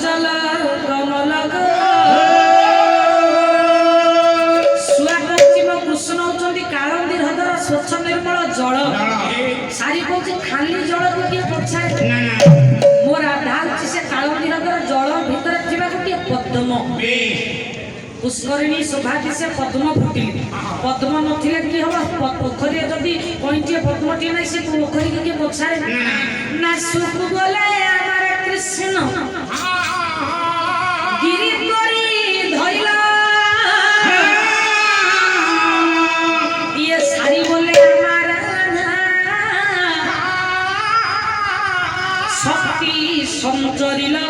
চঞ্চল কমল শুয়া করছি মো কৃষ্ণ হচ্ছেন কাଳନ୍ଦୀ হ্রদর স্বচ্ছ ନିର୍ମଳ জল সারি কହୁଛି ଖାଲି ଜଳକୁ କିଏ ପଛାଏ ମୋ ରାଧା ହଉଛି ସେ କାଳନ୍ଦୀ ହ୍ରଦର ଜଳ ଭିତରେ ଥିବା ଗୋଟିଏ ପଦ୍ମ पुष्करिणी शोभाती से पद्म फुटिले पद्म नथिले कि हबो पोखरी जदी कइटिए पद्मटी नै से पोखरी के पछारे ना सुख बोले हमारे कृष्ण गिरी करी धइला ये सारी बोले हमारा शक्ति संचरिला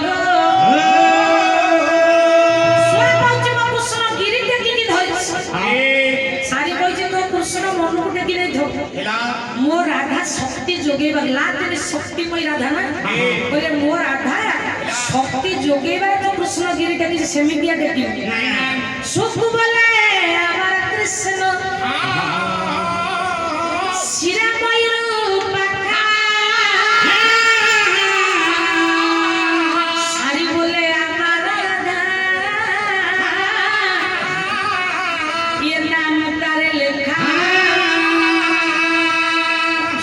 मो राधा शक्ति जोगेबा लाते शक्तिमय राधा ना बोले मो राधा शक्ति जोगेबा तो कृष्ण गिरी टेकी सेमितिया टेकी सुख बोले हमारा कृष्ण शिरा मयूर पाखा सारी बोले हमारा राधा ये नाम तारे लेखा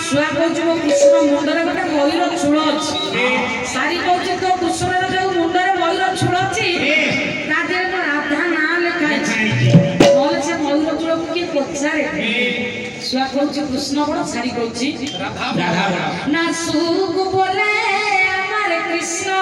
शुआ कौच कृष्ण मुंडर गोटे मयूर चूल अच्छी सारी कौच तो कृष्ण जो मुंडर मयूर चूल अच्छी राधा ना लिखाई से मयूर चूल को किए पचारे शुआ कौच कृष्ण बड़ सारी कौच ना सुख बोले हमारे कृष्ण